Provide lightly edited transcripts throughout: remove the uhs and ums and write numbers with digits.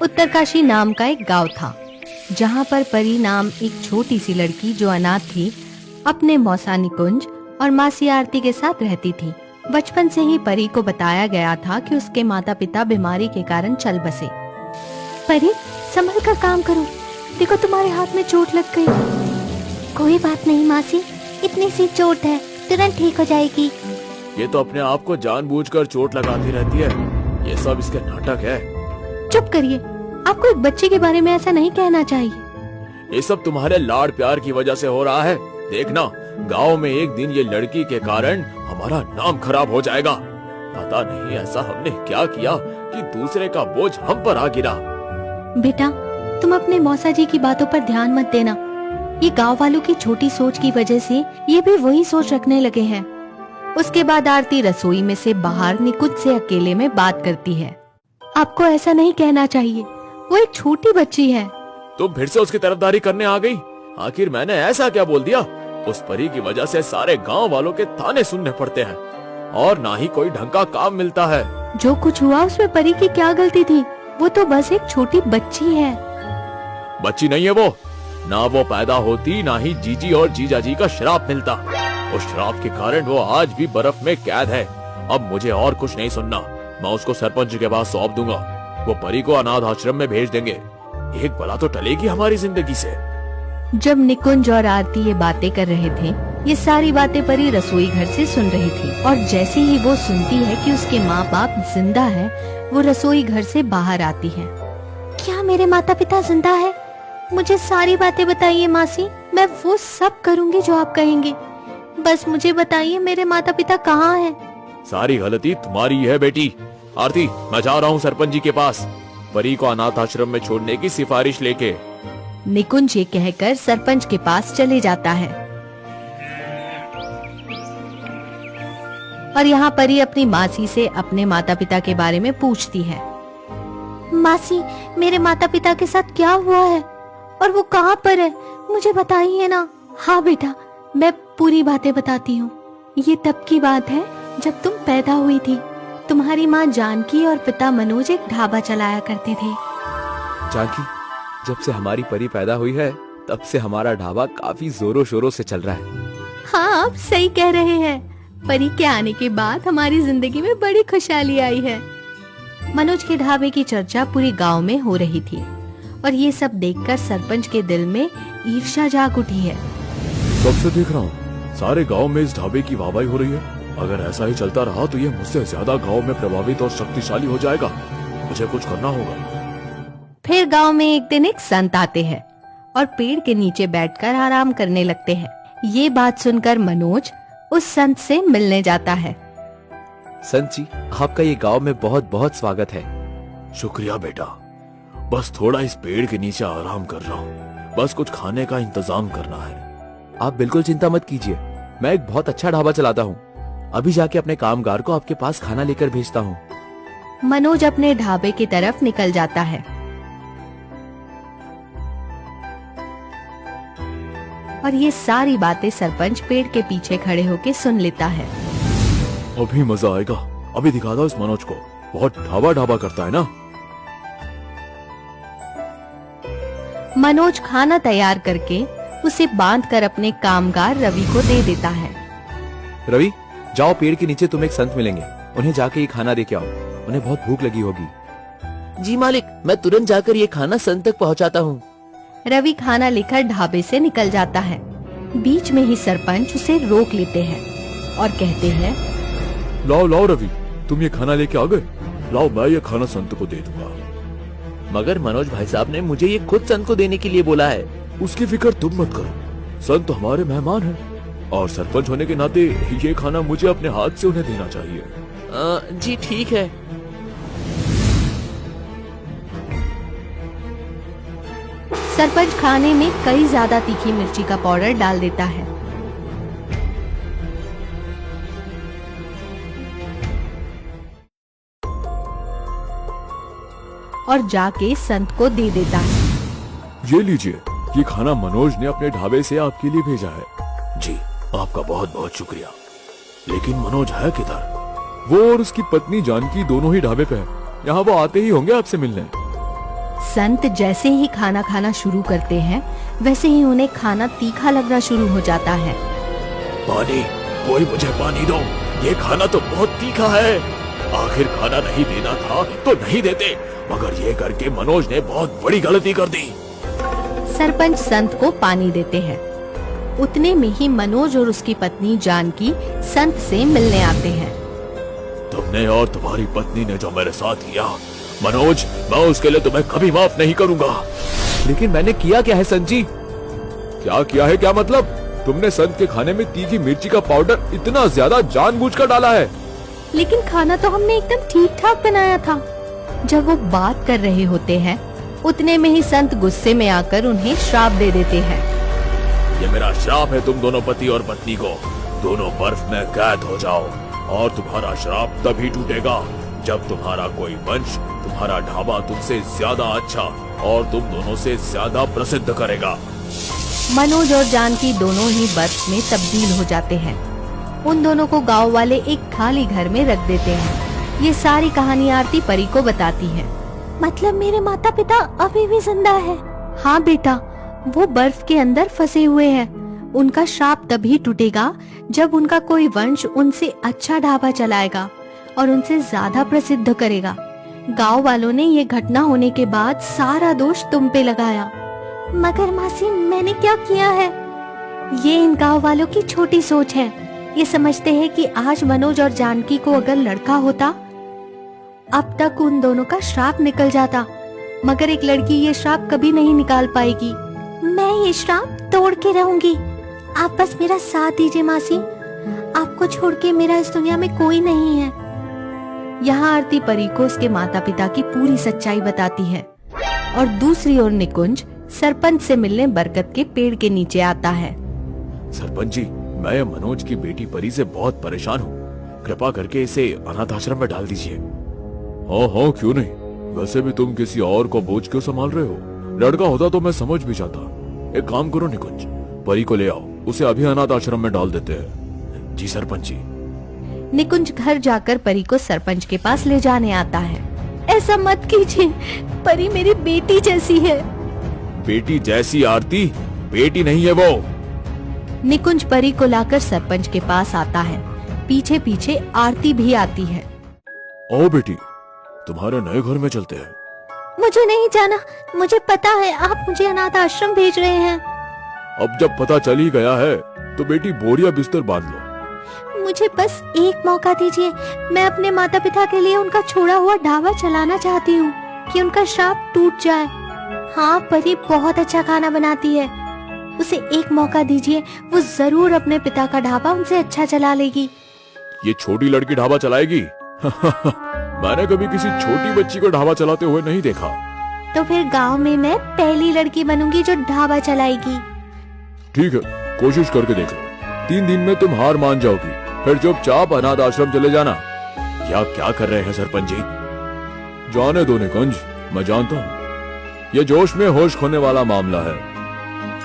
उत्तरकाशी नाम का एक गांव था, जहां पर परी नाम एक छोटी सी लड़की जो अनाथ थी, अपने मौसा निकुंज और मासी आरती के साथ रहती थी। बचपन से ही परी को बताया गया था कि उसके माता पिता बीमारी के कारण चल बसे। परी, संभल कर काम करो, देखो तुम्हारे हाथ में चोट लग गई। कोई बात नहीं मासी, इतनी सी चोट है, तुरंत ठीक हो जाएगी। ये तो अपने आप को जानबूझकर चोट लगाती रहती है, ये सब इसके नाटक है। चुप करिए, आपको एक बच्चे के बारे में ऐसा नहीं कहना चाहिए। ये सब तुम्हारे लाड़ प्यार की वजह से हो रहा है। देखना, गांव में एक दिन ये लड़की के कारण हमारा नाम खराब हो जाएगा। पता नहीं ऐसा हमने क्या किया कि दूसरे का बोझ हम पर आ गिरा। बेटा, तुम अपने मौसा जी की बातों पर ध्यान मत देना। ये गांव वालों की छोटी सोच की वजह से ये भी वही सोच रखने लगे हैं। उसके बाद आरती रसोई में से बाहर निकुंज से अकेले में बात करती है। आपको ऐसा नहीं कहना चाहिए, वो एक छोटी बच्ची है। तुम फिर से उसकी तरफदारी करने आ गई। आखिर मैंने ऐसा क्या बोल दिया? उस परी की वजह से सारे गांव वालों के ताने सुनने पड़ते हैं और ना ही कोई ढंग का काम मिलता है। जो कुछ हुआ उसमें परी की क्या गलती थी? वो तो बस एक छोटी बच्ची है। बच्ची नहीं है वो, ना वो पैदा होती, ना ही जीजी और जीजा जी का श्राप मिलता। उस श्राप के कारण वो आज भी बर्फ में कैद है। अब मुझे और कुछ नहीं सुनना, मैं उसको सरपंच के पास सौंप दूंगा। वो परी को अनाथ आश्रम में भेज देंगे। एक बला तो टलेगी हमारी जिंदगी से। जब निकुंज और आरती ये बातें कर रहे थे, ये सारी बातें परी रसोई घर से सुन रही थी। और जैसे ही वो सुनती है कि उसके माँ बाप जिंदा है, वो रसोई घर से बाहर आती है। क्या मेरे माता पिता जिंदा है? मुझे सारी बातें बताइए मासी, मैं वो सब करूँगी जो आप कहेंगे। बस मुझे बताइए मेरे माता पिता कहाँ हैं? सारी गलती तुम्हारी है बेटी। आरती, मैं जा रहा हूँ सरपंच जी के पास, परी को अनाथ आश्रम में छोड़ने की सिफारिश लेके। निकुंज ये कहकर सरपंच के पास चले जाता है और यहाँ परी अपनी मासी से अपने माता पिता के बारे में पूछती है। मासी, मेरे माता पिता के साथ क्या हुआ है और वो कहाँ पर है, मुझे बताइए ना। हाँ बेटा, मैं पूरी बातें बताती हूँ। ये तब की बात है जब तुम पैदा हुई थी। तुम्हारी माँ जानकी और पिता मनोज एक ढाबा चलाया करते थे। जानकी, जब से हमारी परी पैदा हुई है तब से हमारा ढाबा काफी जोरों शोरों से चल रहा है। हाँ, आप सही कह रहे हैं। परी के आने के बाद हमारी जिंदगी में बड़ी खुशहाली आई है। मनोज के ढाबे की चर्चा पूरी गांव में हो रही थी और ये सब देखकर सरपंच के दिल में ईर्ष्या जाग उठी है। कब से देख रहा हूँ सारे गांव में इस ढाबे की वाहवाही हो रही है। अगर ऐसा ही चलता रहा तो ये मुझसे ज्यादा गांव में प्रभावित और शक्तिशाली हो जाएगा। मुझे कुछ करना होगा। फिर गांव में एक दिन एक संत आते हैं और पेड़ के नीचे बैठकर आराम करने लगते हैं। ये बात सुनकर मनोज उस संत से मिलने जाता है। संत जी, आपका ये गांव में बहुत बहुत स्वागत है। शुक्रिया बेटा, बस थोड़ा इस पेड़ के नीचे आराम कर रहा हूँ। बस कुछ खाने का इंतजाम करना है। आप बिल्कुल चिंता मत कीजिए, मैं एक बहुत अच्छा ढाबा चलाता हूँ। अभी जाके अपने कामगार को आपके पास खाना लेकर भेजता हूँ। मनोज अपने ढाबे की तरफ निकल जाता है और ये सारी बातें सरपंच पेड़ के पीछे खड़े होकर सुन लेता है। अभी मजा आएगा, अभी दिखा दो इस मनोज को, बहुत ढाबा ढाबा करता है ना। मनोज खाना तैयार करके उसे बांधकर अपने कामगार रवि को दे देता है। रवि, जाओ, पेड़ के नीचे तुम्हें एक संत मिलेंगे, उन्हें जाके ये खाना दे के आओ। उन्हें बहुत भूख लगी होगी। जी मालिक, मैं तुरंत जाकर ये खाना संत तक पहुंचाता हूँ। रवि खाना लेकर ढाबे से निकल जाता है। बीच में ही सरपंच उसे रोक लेते हैं और कहते हैं, लाओ लाओ रवि, तुम ये खाना लेके आ गए। लाओ, मैं ये खाना संत को दे दूंगा। मगर मनोज भाई साहब ने मुझे ये खुद संत को देने के लिए बोला है। उसकी फिक्र तुम मत करो, संत तो हमारे मेहमान हैं और सरपंच होने के नाते ये खाना मुझे अपने हाथ से उन्हें देना चाहिए। जी ठीक है। सरपंच खाने में कई ज्यादा तीखी मिर्ची का पाउडर डाल देता है और जाके संत को दे देता है। ये लीजिए, ये खाना मनोज ने अपने ढाबे से आपके लिए भेजा है। जी, आपका बहुत बहुत शुक्रिया। लेकिन मनोज है किधर? वो और उसकी पत्नी जानकी दोनों ही ढाबे पे हैं। यहाँ वो आते ही होंगे आपसे मिलने। संत जैसे ही खाना खाना शुरू करते हैं वैसे ही उन्हें खाना तीखा लगना शुरू हो जाता है। पानी, कोई मुझे पानी दो, ये खाना तो बहुत तीखा है। आखिर खाना नहीं देना था तो नहीं देते, मगर ये करके मनोज ने बहुत बड़ी गलती कर दी। सरपंच संत को पानी देते हैं। उतने में ही मनोज और उसकी पत्नी जानकी संत से मिलने आते हैं। तुमने और तुम्हारी पत्नी ने जो मेरे साथ किया, मनोज, मैं उसके लिए तुम्हें कभी माफ नहीं करूंगा। लेकिन मैंने किया क्या है संत जी? क्या किया है, क्या मतलब? तुमने संत के खाने में तीखी मिर्ची का पाउडर इतना ज्यादा जानबूझकर डाला है। लेकिन खाना तो हमने एकदम ठीक ठाक बनाया था। जब वो बात कर रहे होते हैं उतने में ही संत गुस्से में आकर उन्हें श्राप दे देते हैं। ये मेरा श्राप है तुम दोनों पति और पत्नी को। दोनों बर्फ में कैद हो जाओ और तुम्हारा श्राप तभी टूटेगा जब तुम्हारा कोई वंश तुम्हारा ढाबा तुमसे ज्यादा अच्छा और तुम दोनों से ज्यादा प्रसिद्ध करेगा। मनोज और जानकी दोनों ही बर्फ में तब्दील हो जाते हैं। उन दोनों को गांव वाले एक खाली घर में रख देते हैं। ये सारी कहानी आरती परी को बताती है। मतलब मेरे माता पिता अभी भी जिंदा है? हाँ बेटा, वो बर्फ के अंदर फंसे हुए हैं। उनका श्राप तभी टूटेगा जब उनका कोई वंश उनसे अच्छा ढाबा चलाएगा और उनसे ज्यादा प्रसिद्ध करेगा। गांव वालों ने ये घटना होने के बाद सारा दोष तुम पे लगाया। मगर मासी, मैंने क्या किया है? ये इन गांव वालों की छोटी सोच है। ये समझते हैं कि आज मनोज और जानकी को अगर लड़का होता अब तक उन दोनों का श्राप निकल जाता, मगर एक लड़की ये श्राप कभी नहीं निकाल पाएगी। मैं ये श्राप तोड़ के रहूंगी। आप बस मेरा साथ दीजिए मासी। आपको छोड़ के मेरा इस दुनिया में कोई नहीं है। यहाँ आरती परी को उसके माता पिता की पूरी सच्चाई बताती है और दूसरी ओर निकुंज सरपंच से मिलने बरगद के पेड़ के नीचे आता है। सरपंच जी, मैं मनोज की बेटी परी से बहुत परेशान हूँ। कृपा करके इसे अनाथ आश्रम में डाल दीजिए। हाँ हाँ, क्यों नहीं। वैसे भी तुम किसी और को बोझ क्यों संभाल रहे हो? लड़का होता तो मैं समझ भी जाता। एक काम करो निकुंज, परी को ले आओ, उसे अभी अनाथ आश्रम में डाल देते हैं। जी सरपंच जी। निकुंज घर जाकर परी को सरपंच के पास ले जाने आता है। ऐसा मत कीजिए, परी मेरी बेटी जैसी है। बेटी जैसी? आरती बेटी नहीं है वो। निकुंज परी को लाकर सरपंच के पास आता है। पीछे पीछे आरती भी आती है। ओ बेटी, तुम्हारे नए घर में चलते हैं। मुझे नहीं जाना। मुझे पता है आप मुझे अनाथ आश्रम भेज रहे हैं। अब जब पता चल ही गया है तो बेटी बोरिया बिस्तर बांध लो। मुझे बस एक मौका दीजिए। मैं अपने माता पिता के लिए उनका छोड़ा हुआ ढाबा चलाना चाहती हूँ कि उनका श्राप टूट जाए। हाँ, परी बहुत अच्छा खाना बनाती है। उसे एक मौका दीजिए, वो जरूर अपने पिता का ढाबा उनसे अच्छा चला लेगी। ये छोटी लड़की ढाबा चलाएगी? मैंने कभी किसी छोटी बच्ची को ढाबा चलाते हुए नहीं देखा। तो फिर गांव में मैं पहली लड़की बनूंगी जो ढाबा चलाएगी। ठीक है, कोशिश करके देख लो। 3 दिन में तुम हार मान जाओगी, फिर चुपचाप अनाथ आश्रम चले जाना। क्या कर रहे हैं सरपंच जी? जाने दो निकुंज, मैं जानता हूँ ये जोश में होश खोने वाला मामला है।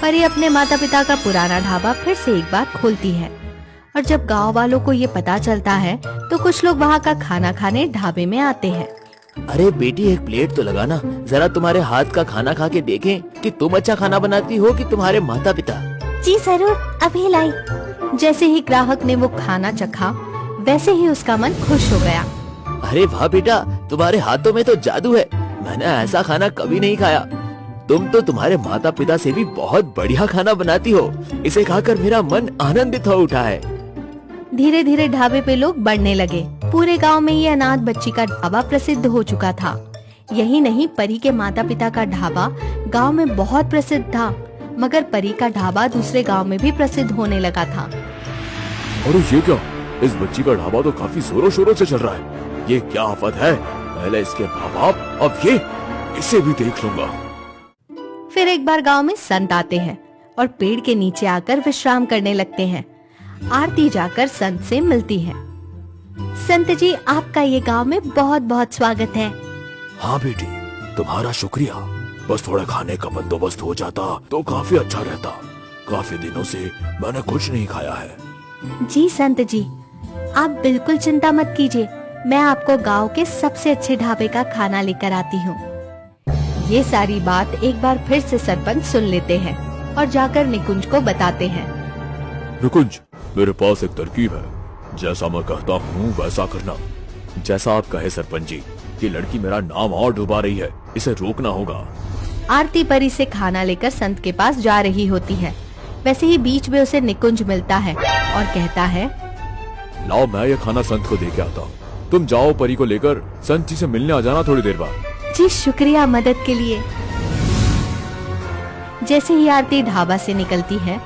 परी अपने माता पिता का पुराना ढाबा फिर से एक बार खोलती है और जब गांव वालों को ये पता चलता है तो कुछ लोग वहाँ का खाना खाने ढाबे में आते हैं। अरे बेटी, एक प्लेट तो लगाना, जरा तुम्हारे हाथ का खाना खा के देखें कि तुम अच्छा खाना बनाती हो कि तुम्हारे माता पिता। जी जरूर, अभी लाई। जैसे ही ग्राहक ने वो खाना चखा वैसे ही उसका मन खुश हो गया। अरे वाह बेटा, तुम्हारे हाथों में तो जादू है। मैंने ऐसा खाना कभी नहीं खाया। तुम तो तुम्हारे माता पिता से भी बहुत बढ़िया खाना बनाती हो। इसे खाकर मेरा मन आनंदित हो उठा है। धीरे धीरे ढाबे पे लोग बढ़ने लगे। पूरे गांव में ये अनाथ बच्ची का ढाबा प्रसिद्ध हो चुका था। यही नहीं, परी के माता पिता का ढाबा गांव में बहुत प्रसिद्ध था, मगर परी का ढाबा दूसरे गांव में भी प्रसिद्ध होने लगा था। अरे ये क्या? इस बच्ची का ढाबा तो काफी जोरों शोरों से चल रहा है। ये क्या आफत है? पहले इसके माँ बाप, अब ये, इसे भी देख लूंगा। फिर एक बार गांव में संत आते हैं और पेड़ के नीचे आकर विश्राम करने लगते हैं। आरती जाकर संत से मिलती है। संत जी, आपका ये गांव में बहुत बहुत स्वागत है। हाँ बेटी, तुम्हारा शुक्रिया। बस थोड़ा खाने का बंदोबस्त हो जाता तो काफी अच्छा रहता। काफी दिनों से मैंने कुछ नहीं खाया है। जी संत जी, आप बिल्कुल चिंता मत कीजिए। मैं आपको गांव के सबसे अच्छे ढाबे का खाना लेकर आती हूँ। ये सारी बात एक बार फिर से सरपंच सुन लेते हैं और जाकर निकुंज को बताते हैं। निकुंज, मेरे पास एक तरकीब है। जैसा मैं कहता हूँ वैसा करना। जैसा आप कहे सरपंच जी। ये लड़की मेरा नाम और डुबा रही है, इसे रोकना होगा। आरती परी से खाना लेकर संत के पास जा रही होती है। वैसे ही बीच में उसे निकुंज मिलता है और कहता है, लाओ मैं ये खाना संत को दे के आता हूँ। तुम जाओ परी को लेकर संत जी से मिलने आ जाना थोड़ी देर बाद। जी शुक्रिया मदद के लिए। जैसे ही आरती ढाबा से निकलती है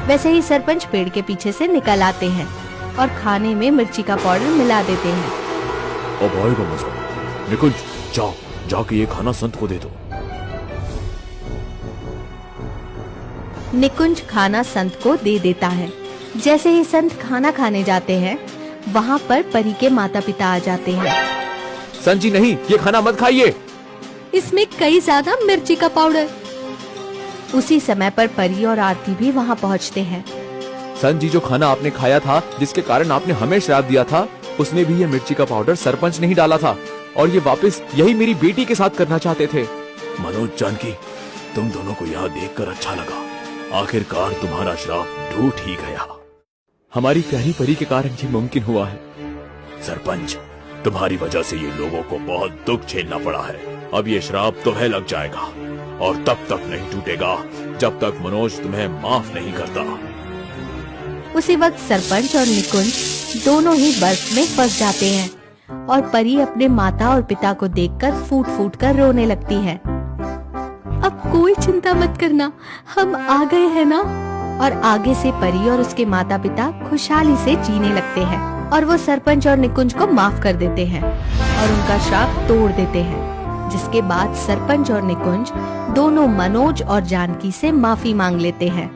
वैसे ही सरपंच पेड़ के पीछे से निकल आते हैं और खाने में मिर्ची का पाउडर मिला देते हैं। अब आएगा मजा। निकुंज, जाओ जाके ये खाना संत को दे दो। निकुंज खाना संत को दे देता है। जैसे ही संत खाना खाने जाते हैं वहाँ पर परी के माता पिता आ जाते हैं। संत जी नहीं, ये खाना मत खाइए। इसमें कई ज्यादा मिर्ची का पाउडर। उसी समय पर परी और आरती भी वहाँ पहुँचते हैं। संत जी, जो खाना आपने खाया था, जिसके कारण आपने हमें श्राप दिया था, उसने भी ये मिर्ची का पाउडर सरपंच नहीं डाला था और ये वापस यही मेरी बेटी के साथ करना चाहते थे। मनोज, जानकी, तुम दोनों को यहाँ देखकर अच्छा लगा। आखिरकार तुम्हारा श्राप टूट ही गया। हमारी प्यारी परी के कारण ये मुमकिन हुआ है। सरपंच, तुम्हारी वजह से ये लोगों को बहुत दुख झेलना पड़ा है। अब ये श्राप तुम्हें लग जाएगा और तब तक नहीं टूटेगा जब तक मनोज तुम्हें माफ नहीं करता। उसी वक्त सरपंच और निकुंज दोनों ही बर्फ में फंस जाते हैं और परी अपने माता और पिता को देखकर फूट फूट कर रोने लगती है। अब कोई चिंता मत करना, हम आ गए हैं ना। और आगे से परी और उसके माता पिता खुशहाली से जीने लगते हैं और वो सरपंच और निकुंज को माफ कर देते हैं और उनका श्राप तोड़ देते हैं। जिसके बाद सरपंच और निकुंज दोनों मनोज और जानकी से माफी मांग लेते हैं।